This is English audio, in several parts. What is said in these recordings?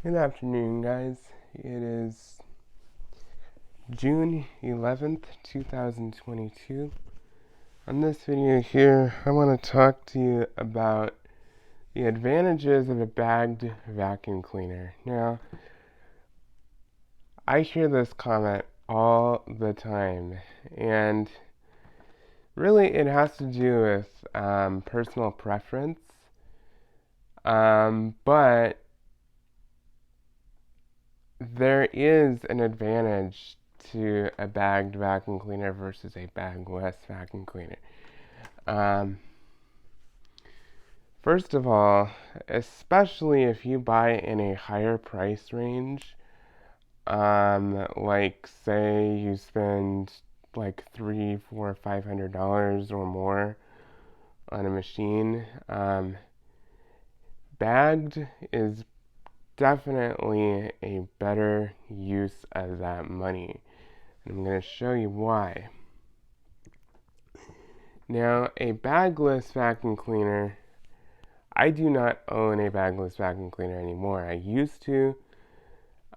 Good afternoon, guys. It is June 11th, 2022. On this video here, I want to talk to you about the advantages of a bagged vacuum cleaner. Now, I hear this comment all the time, and really it has to do with personal preference, but there is an advantage to a bagged vacuum cleaner versus a bagless vacuum cleaner. Um, First of all, especially if you buy in a higher price range, like say you spend like three, four, $500 or more on a machine, bagged is definitely a better use of that money. And I'm going to show you why. Now, a bagless vacuum cleaner, I do not own a bagless vacuum cleaner anymore. I used to.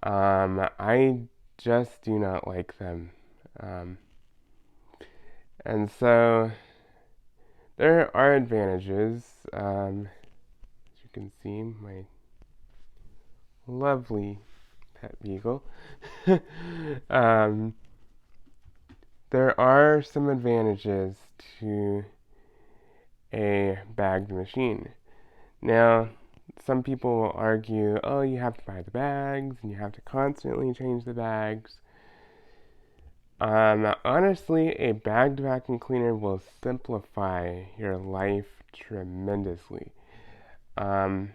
I just do not like them. Um, and so there are advantages. As you can see, my lovely pet beagle. um, there are some advantages to a bagged machine. Now, some people will argue, oh, you have to buy the bags and you have to constantly change the bags. Honestly, a bagged vacuum cleaner will simplify your life tremendously. Um,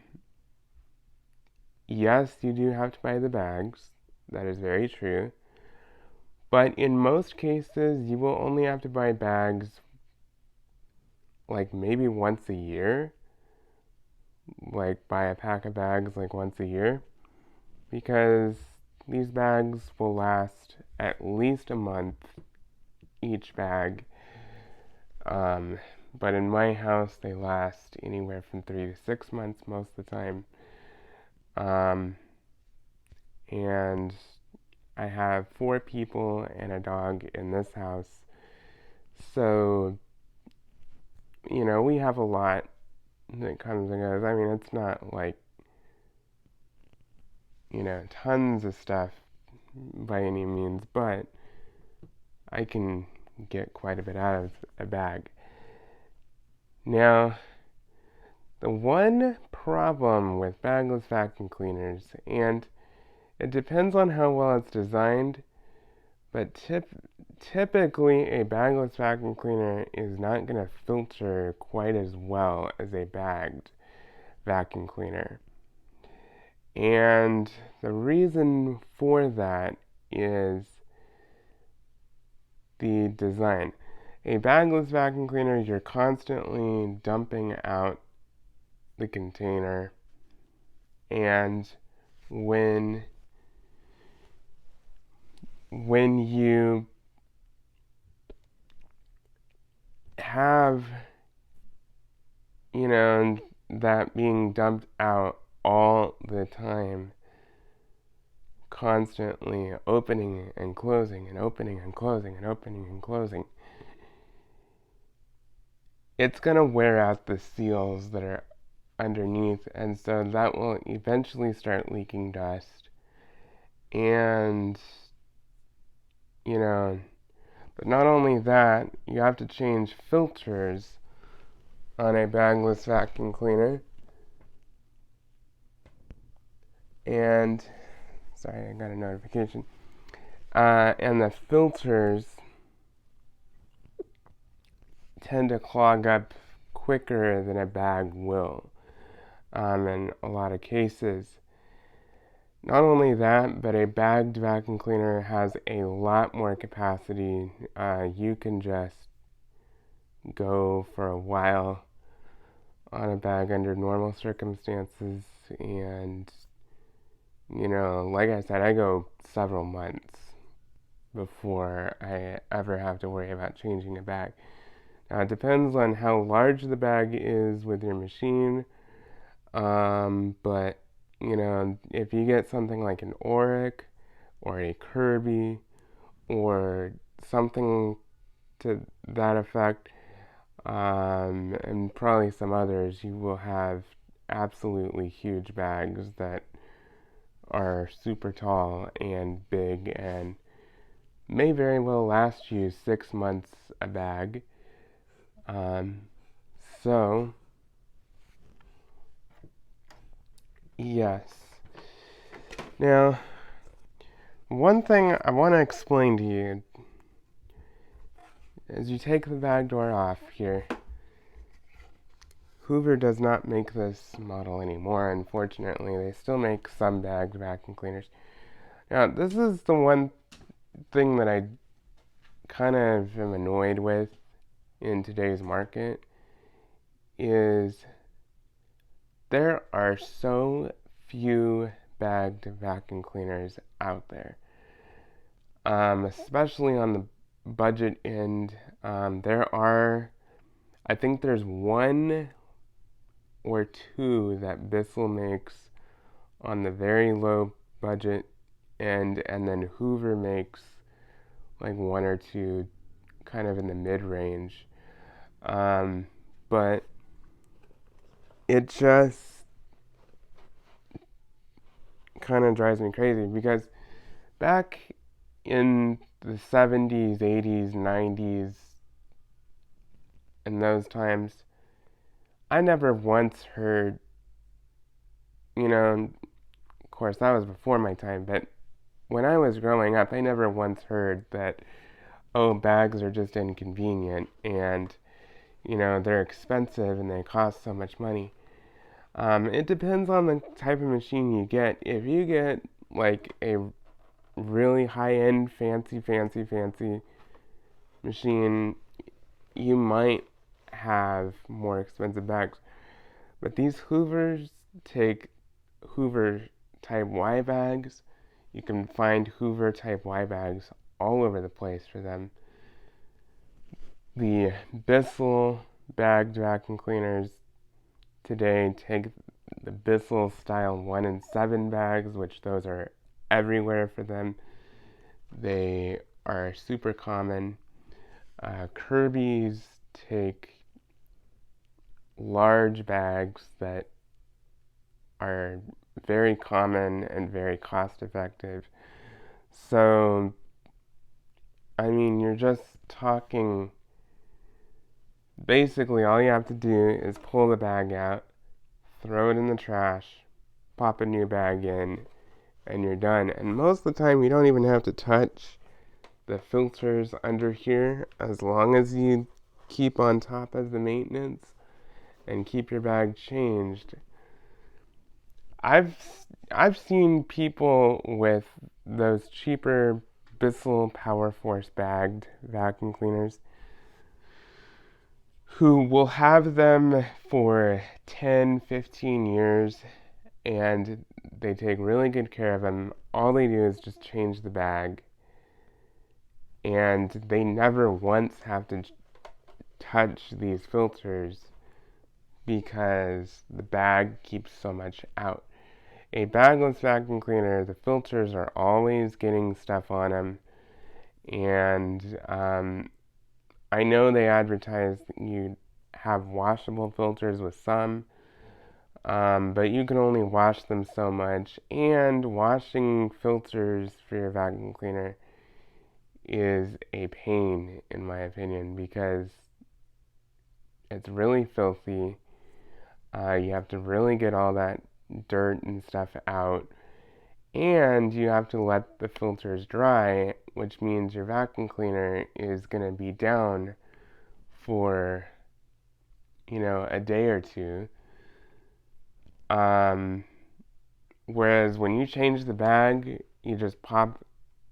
yes, you do have to buy the bags. That is very true. But in most cases, you will only have to buy bags like maybe once a year. Like buy a pack of bags like once a year. Because these bags will last at least a month each bag. But in my house, they last anywhere from 3 to 6 months most of the time. Um, and I have 4 people and a dog in this house. So, we have a lot that comes and goes. I mean, it's not like, tons of stuff by any means, but I can get quite a bit out of a bag. Now, the one problem with bagless vacuum cleaners, and it depends on how well it's designed, but typically a bagless vacuum cleaner is not going to filter quite as well as a bagged vacuum cleaner. And the reason for that is the design. A bagless vacuum cleaner, you're constantly dumping out the container, and when you have that being dumped out all the time, constantly opening and closing and opening and closing and opening and closing, it's going to wear out the seals that are underneath, and so that will eventually start leaking dust. And but not only that, you have to change filters on a bagless vacuum cleaner. And sorry, I got a notification. And the filters tend to clog up quicker than a bag will, in a lot of cases. Not only that, but a bagged vacuum cleaner has a lot more capacity. You can just go for a while on a bag under normal circumstances, and like I said, I go several months before I ever have to worry about changing a bag. Now, it depends on how large the bag is with your machine, but if you get something like an Auric or a Kirby or something to that effect, and probably some others, you will have absolutely huge bags that are super tall and big and may very well last you 6 months a bag. Um, so, yes. Now, one thing I want to explain to you is you take the bag door off here. Hoover does not make this model anymore, unfortunately. They still make some bagged vacuum cleaners. Now, this is the one thing that I kind of am annoyed with in today's market is there are so few bagged vacuum cleaners out there, especially on the budget end. I think there's one or two that Bissell makes on the very low budget end, and then Hoover makes like one or two kind of in the mid-range. But it just kind of drives me crazy because back in the 70s, 80s, 90s, in those times, I never once heard, of course that was before my time, but when I was growing up, I never once heard that, oh, bags are just inconvenient and, they're expensive and they cost so much money. It depends on the type of machine you get. If you get like a really high-end, fancy machine, you might have more expensive bags. But these Hoovers take Hoover Type Y bags. You can find Hoover Type Y bags all over the place for them. The Bissell bagged vacuum cleaners today take the Bissell style 1 in 7 bags, which those are everywhere for them. They are super common. Kirby's take large bags that are very common and very cost effective. So, I mean, you're just talking, basically all you have to do is pull the bag out, throw it in the trash, pop a new bag in, and you're done. And most of the time you don't even have to touch the filters under here, as long as you keep on top of the maintenance and keep your bag changed. I've seen people with those cheaper Bissell Power Force bagged vacuum cleaners who will have them for 10, 15 years, and they take really good care of them. All they do is just change the bag, and they never once have to touch these filters because the bag keeps so much out. A bagless vacuum cleaner, the filters are always getting stuff on them, and I know they advertise that you have washable filters with some, but you can only wash them so much, and washing filters for your vacuum cleaner is a pain, in my opinion, because it's really filthy. You have to really get all that dirt and stuff out, and you have to let the filters dry, which means your vacuum cleaner is going to be down for, a day or two. Whereas when you change the bag, you just pop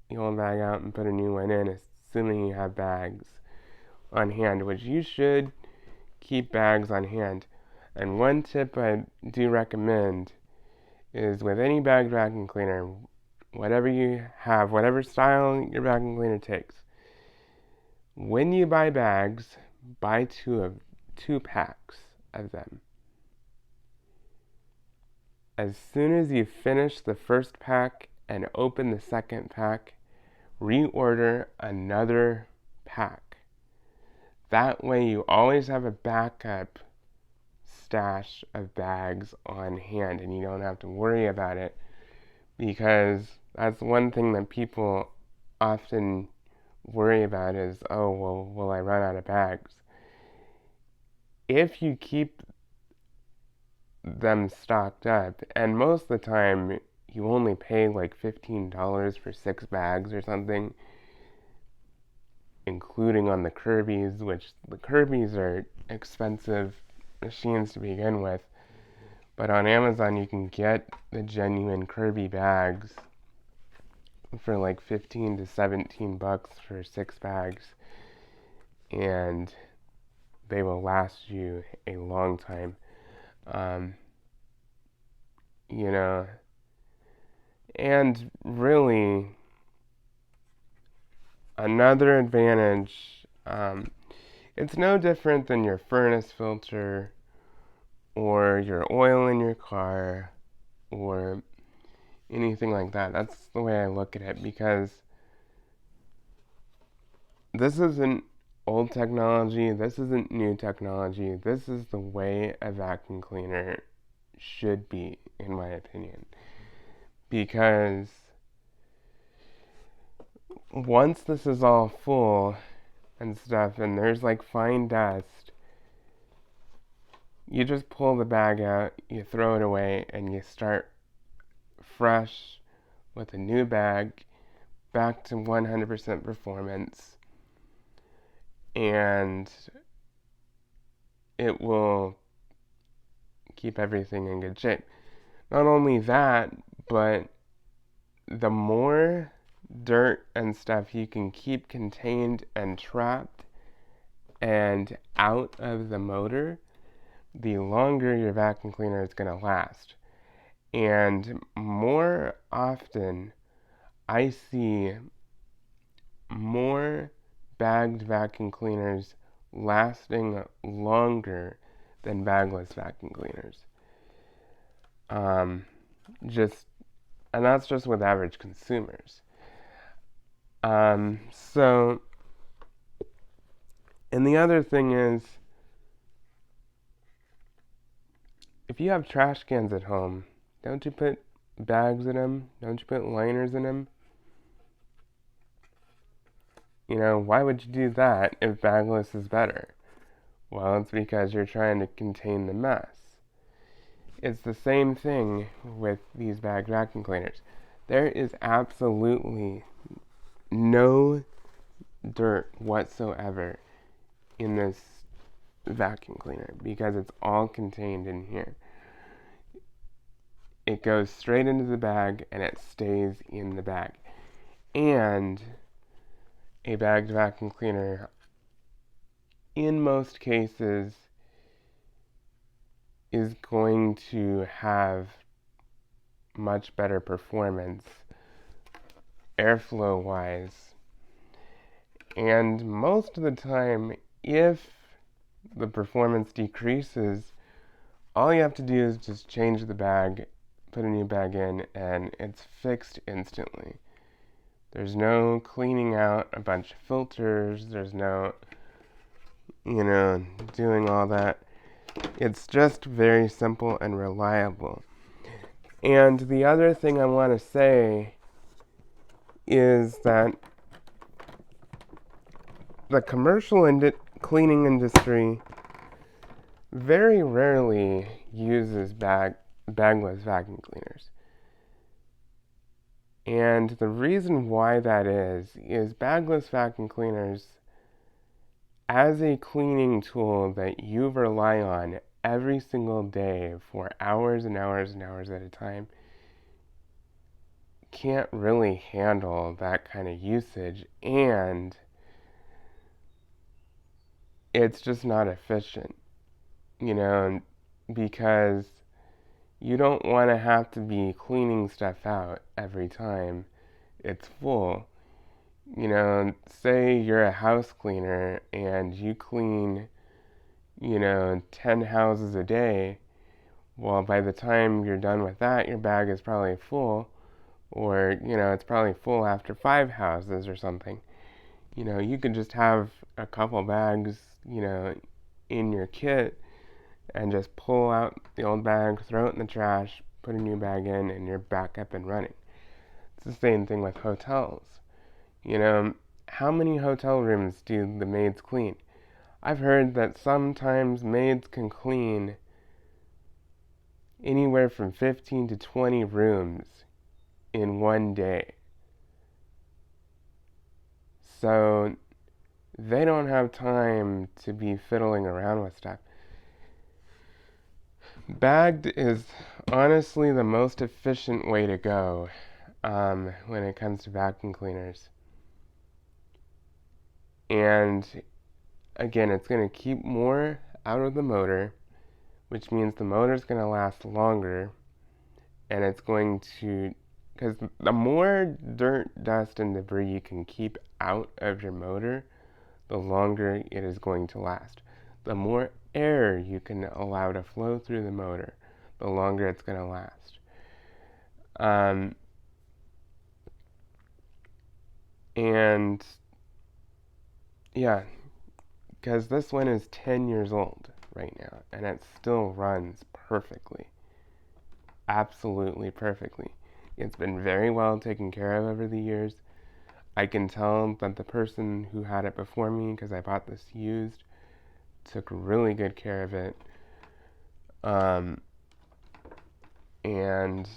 the old bag out and put a new one in, assuming you have bags on hand, which you should keep bags on hand. And one tip I do recommend is with any bagged vacuum cleaner, whatever you have, whatever style your vacuum cleaner takes, when you buy bags, buy two packs of them. as soon as you finish the first pack and open the second pack, reorder another pack. That way you always have a backup stash of bags on hand and you don't have to worry about it, because that's one thing that people often worry about is, oh, well, will I run out of bags? If you keep them stocked up, and most of the time you only pay like $15 for 6 bags or something, including on the Kirby's, which the Kirby's are expensive machines to begin with. But on Amazon, you can get the genuine Kirby bags for like 15 to 17 bucks for 6 bags, and they will last you a long time. You know, and really, another advantage, it's no different than your furnace filter or your oil in your car or anything like that. That's the way I look at it, because this isn't old technology, this isn't new technology, this is the way a vacuum cleaner should be, in my opinion. Because once this is all full and stuff, and there's like fine dust, you just pull the bag out, you throw it away, and you start fresh with a new bag, back to 100% performance, and it will keep everything in good shape. Not only that, but the more dirt and stuff you can keep contained and trapped and out of the motor, the longer your vacuum cleaner is going to last. And more often, I see more bagged vacuum cleaners lasting longer than bagless vacuum cleaners. Just, and that's just with average consumers. So, and the other thing is, if you have trash cans at home, don't you put bags in them? Don't you put liners in them? You know, why would you do that if bagless is better? Well, it's because you're trying to contain the mess. It's the same thing with these bagged vacuum cleaners. There is absolutely no dirt whatsoever in this vacuum cleaner because it's all contained in here. It goes straight into the bag and it stays in the bag. And a bagged vacuum cleaner, in most cases, is going to have much better performance airflow wise. And most of the time, if the performance decreases, all you have to do is just change the bag, put a new bag in, and it's fixed instantly. There's no cleaning out a bunch of filters, there's no, doing all that. It's just very simple and reliable. And the other thing I want to say is that the commercial cleaning industry very rarely uses bagless vacuum cleaners. And the reason why that is bagless vacuum cleaners, as a cleaning tool that you rely on every single day for hours and hours and hours at a time, can't really handle that kind of usage, and it's just not efficient, because you don't want to have to be cleaning stuff out every time it's full. Say you're a house cleaner and you clean, 10 houses a day. Well, by the time you're done with that, your bag is probably full, or, it's probably full after 5 houses or something. You could just have a couple bags, in your kit and just pull out the old bag, throw it in the trash, put a new bag in, and you're back up and running. It's the same thing with hotels. You know, how many hotel rooms do the maids clean? I've heard that sometimes maids can clean anywhere from 15 to 20 rooms in one day. So they don't have time to be fiddling around with stuff. Bagged is honestly the most efficient way to go when it comes to vacuum cleaners. And again, it's going to keep more out of the motor, which means the motor's going to last longer, and it's going to, because the more dirt, dust, and debris you can keep out of your motor, the longer it is going to last. The more air you can allow to flow through the motor, the longer it's going to last. And yeah, because this one is 10 years old right now, and it still runs perfectly. Absolutely perfectly. It's been very well taken care of over the years. I can tell that the person who had it before me, because I bought this used, took really good care of it. And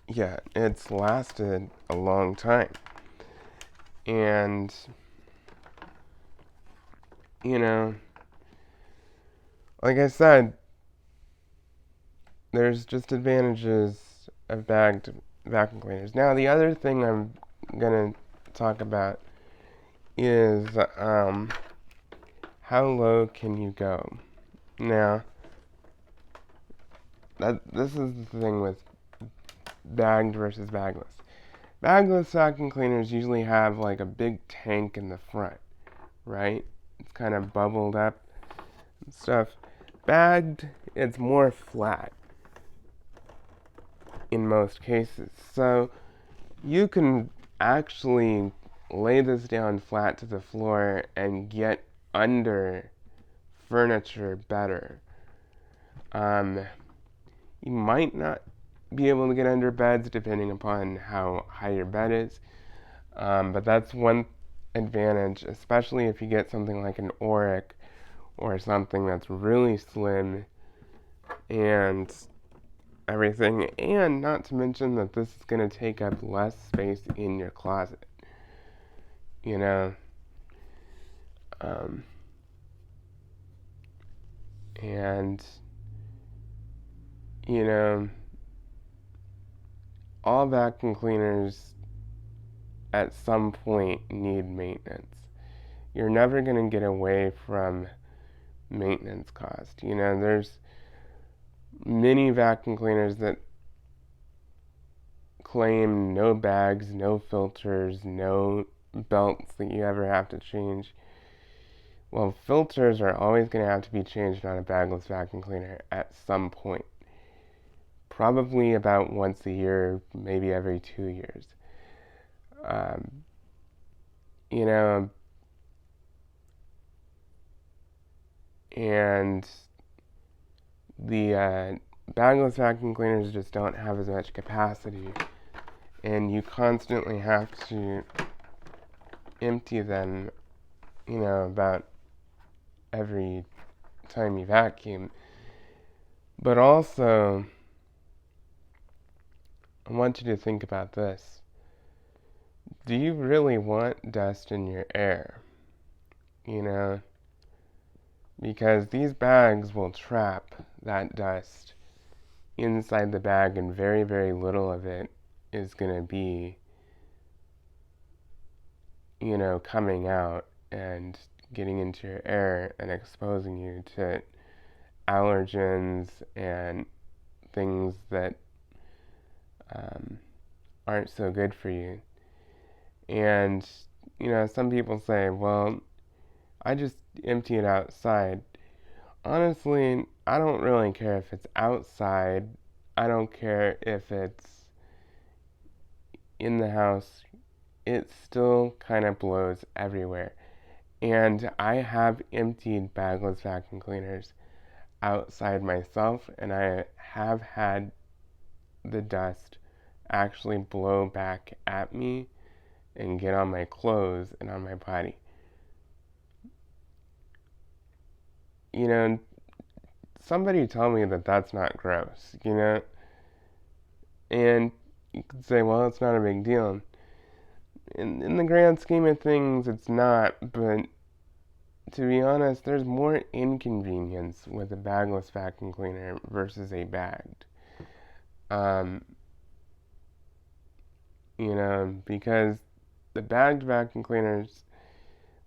yeah, it's lasted a long time. And, like I said, there's just advantages of bagged vacuum cleaners. Now, the other thing I'm going to talk about is how low can you go? Now, this is the thing with bagged versus bagless. Bagless vacuum cleaners usually have like a big tank in the front, right? It's kind of bubbled up and stuff. Bagged, it's more flat in most cases. So you can actually lay this down flat to the floor and get under furniture better. You might not be able to get under beds depending upon how high your bed is, but that's one advantage, especially if you get something like an Auric or something that's really slim and everything, and not to mention that this is going to take up less space in your closet, you know. And all vacuum cleaners at some point need maintenance. You're never going to get away from maintenance cost. There's many vacuum cleaners that claim no bags, no filters, no belts that you ever have to change. Well, filters are always going to have to be changed on a bagless vacuum cleaner at some point. Probably about once a year, maybe every 2 years. You know, and the bagless vacuum cleaners just don't have as much capacity, and you constantly have to empty them, about every time you vacuum. But also, I want you to think about this. Do you really want dust in your air? Because these bags will trap that dust inside the bag, and very, very little of it is going to be, coming out and getting into your air and exposing you to allergens and things that aren't so good for you. And, some people say, well, I just empty it outside. Honestly, I don't really care if it's outside. I don't care if it's in the house. It still kind of blows everywhere. And I have emptied bagless vacuum cleaners outside myself, and I have had the dust actually blow back at me and get on my clothes and on my body. You know, somebody tell me that that's not gross, you know? And you could say, well, it's not a big deal. In the grand scheme of things, it's not, but to be honest, there's more inconvenience with a bagless vacuum cleaner versus a bagged. Um, because the bagged vacuum cleaners,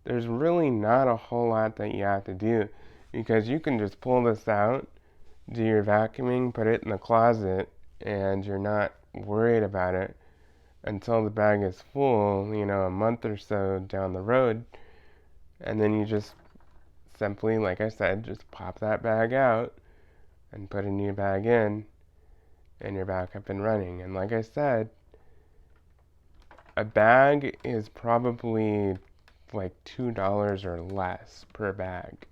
there's really not a whole lot that you have to do because you can just pull this out, do your vacuuming, put it in the closet, and you're not worried about it until the bag is full, a month or so down the road, and then you just simply, like I said, just pop that bag out and put a new bag in, and you're back up and running. And like I said, a bag is probably like $2 or less per bag.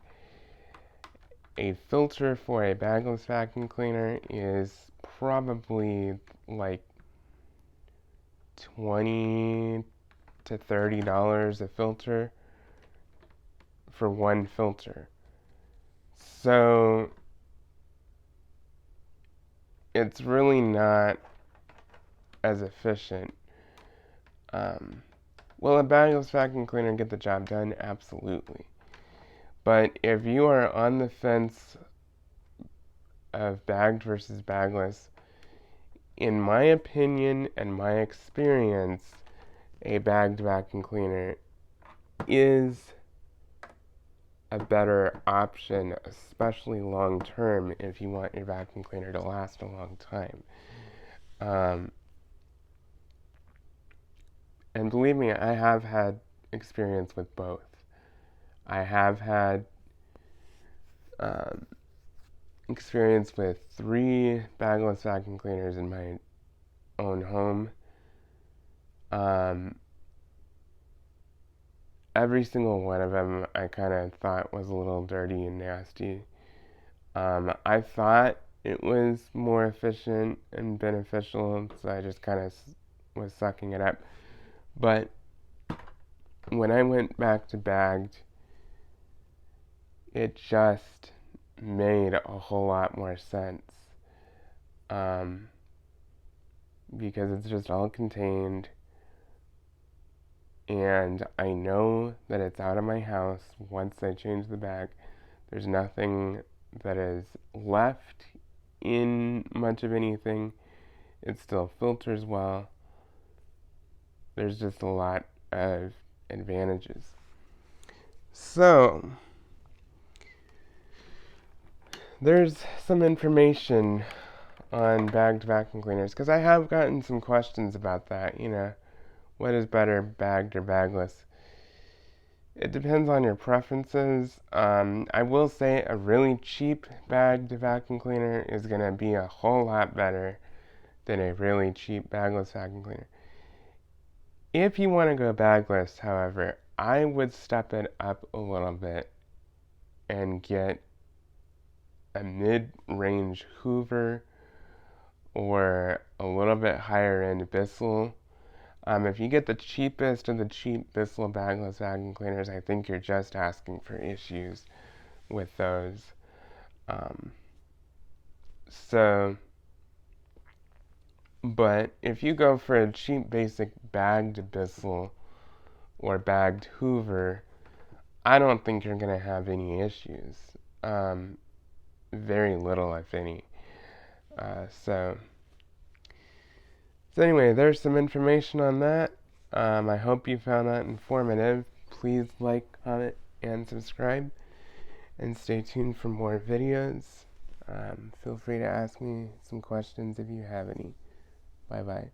A filter for a bagless vacuum cleaner is probably like $20 to $30 a filter for one filter. So it's really not as efficient. Will a bagless vacuum cleaner get the job done? Absolutely. But if you are on the fence of bagged versus bagless, in my opinion and my experience, a bagged vacuum cleaner is a better option, especially long term if you want your vacuum cleaner to last a long time. And believe me, I have had experience with both. I have had experience with 3 bagless vacuum cleaners in my own home. Every single one of them I kind of thought was a little dirty and nasty. I thought it was more efficient and beneficial, so I just kind of was sucking it up. But when I went back to bagged, it just made a whole lot more sense. Because it's just all contained, and I know that it's out of my house once I change the bag. There's nothing that is left in much of anything. It still filters well. There's just a lot of advantages. So, there's some information on bagged vacuum cleaners because I have gotten some questions about that. What is better, bagged or bagless? It depends on your preferences. I will say a really cheap bagged vacuum cleaner is going to be a whole lot better than a really cheap bagless vacuum cleaner. If you want to go bagless, however, I would step it up a little bit and get a mid-range Hoover or a little bit higher end Bissell. If you get the cheapest of the cheap Bissell bagless vacuum cleaners, I think you're just asking for issues with those. But if you go for a cheap basic bagged Bissell or bagged Hoover, I don't think you're going to have any issues. Very little, if any. So anyway, there's some information on that. I hope you found that informative. Please like, comment, and subscribe. And stay tuned for more videos. Feel free to ask me some questions if you have any. Bye-bye.